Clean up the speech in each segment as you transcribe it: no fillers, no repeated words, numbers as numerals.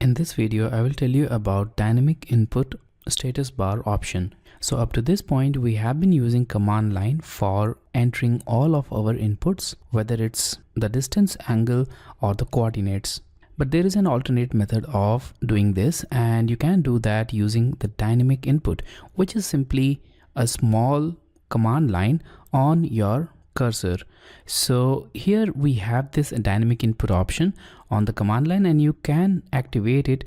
In this video, I will tell you about dynamic input status bar option. So up to this point, we have been using command line for entering all of our inputs, whether it's the distance, angle, or the coordinates. But there is an alternate method of doing this, and you can do that using the dynamic input, which is simply a small command line on your cursor. So here we have this dynamic input option on the command line, and you can activate it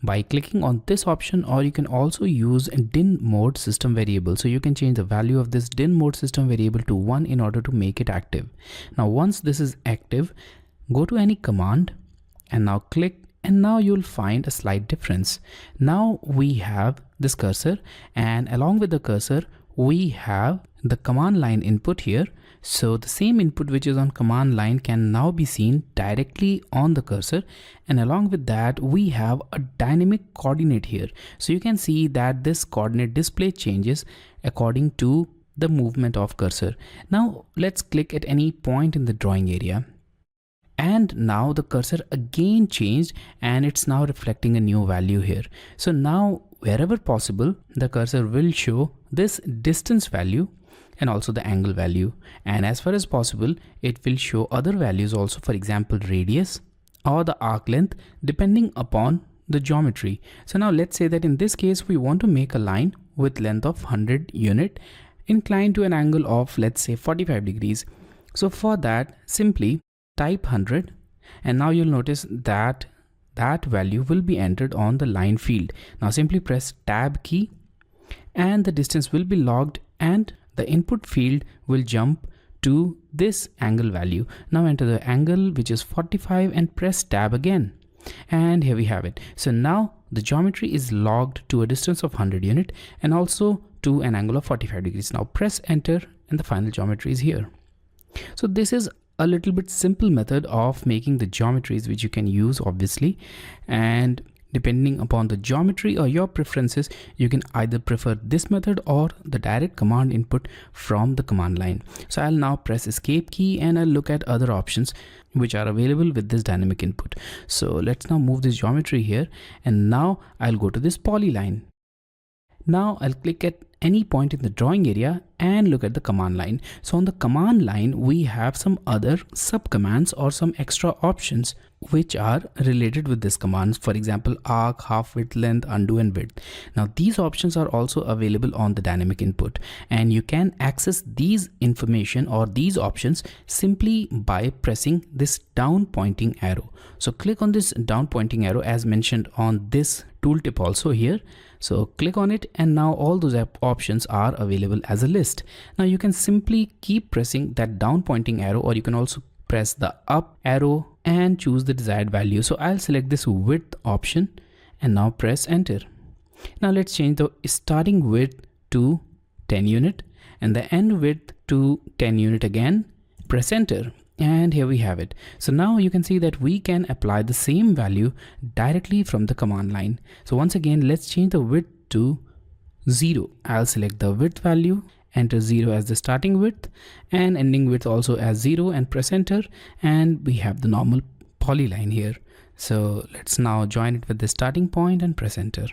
by clicking on this option, or you can also use a din mode system variable. So you can change the value of this din mode system variable to 1 in order to make it active. Now once this is active, go to any command and now click, and now you'll find a slight difference. Now we have this cursor, and along with the cursor we have the command line input here. So the same input which is on command line can now be seen directly on the cursor, and along with that we have a dynamic coordinate here. So you can see that this coordinate display changes according to the movement of cursor. Now let's click at any point in the drawing area, and now the cursor again changed and it's now reflecting a new value here. So now wherever possible, the cursor will show this distance value and also the angle value, and as far as possible it will show other values also, for example radius or the arc length, depending upon the geometry. So now let's say that in this case we want to make a line with length of 100 unit inclined to an angle of, let's say, 45 degrees. So for that, simply type 100, and now you'll notice that that value will be entered on the line field. Now simply press tab key and the distance will be logged, and the input field will jump to this angle value. Now enter the angle, which is 45, and press tab again, and here we have it. So now the geometry is logged to a distance of 100 unit and also to an angle of 45 degrees. Now press enter and the final geometry is here. So this is a little bit simple method of making the geometries which you can use obviously, and depending upon the geometry or your preferences, you can either prefer this method or the direct command input from the command line. So I'll now press escape key and I'll look at other options which are available with this dynamic input. So let's now move this geometry here, and now I'll go to this polyline. Now I'll click at any point in the drawing area and look at the command line. So on the command line we have some other sub commands or some extra options which are related with this command. For example, arc, half width, length, undo, and width. Now these options are also available on the dynamic input, and you can access these information or these options simply by pressing this down pointing arrow. So click on this down pointing arrow as mentioned on this tooltip also here. So click on it, and now all those options are available as a list. Now you can simply keep pressing that down pointing arrow, or you can also press the up arrow and choose the desired value. So I'll select this width option and now press enter. Now let's change the starting width to 10 unit and the end width to 10 unit again. Press enter. And here we have it. So now you can see that we can apply the same value directly from the command line. So once again, let's change the width to 0. I'll select the width value, enter 0 as the starting width and ending width also as 0, and press enter, and we have the normal polyline here. So let's now join it with the starting point and press enter.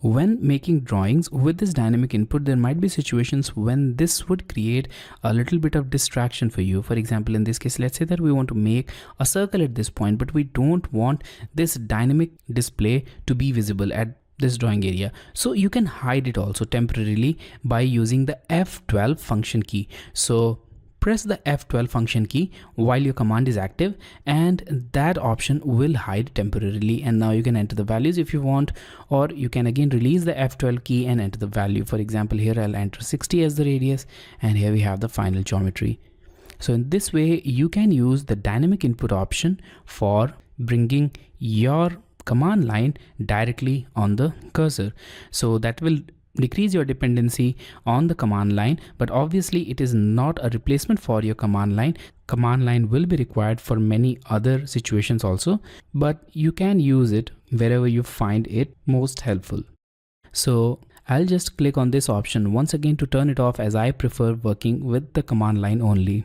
When making drawings with this dynamic input, there might be situations when this would create a little bit of distraction for you. For example, in this case, let's say that we want to make a circle at this point, but we don't want this dynamic display to be visible at this drawing area. So you can hide it also temporarily by using the F12 function key. So press the F12 function key while your command is active, and that option will hide temporarily. And now you can enter the values if you want, or you can again release the F12 key and enter the value. For example, here I'll enter 60 as the radius, and here we have the final geometry. So in this way you can use the dynamic input option for bringing your command line directly on the cursor. So that will decrease your dependency on the command line, but obviously it is not a replacement for your command line. Command line will be required for many other situations also, but you can use it wherever you find it most helpful. So I'll just click on this option once again to turn it off, as I prefer working with the command line only.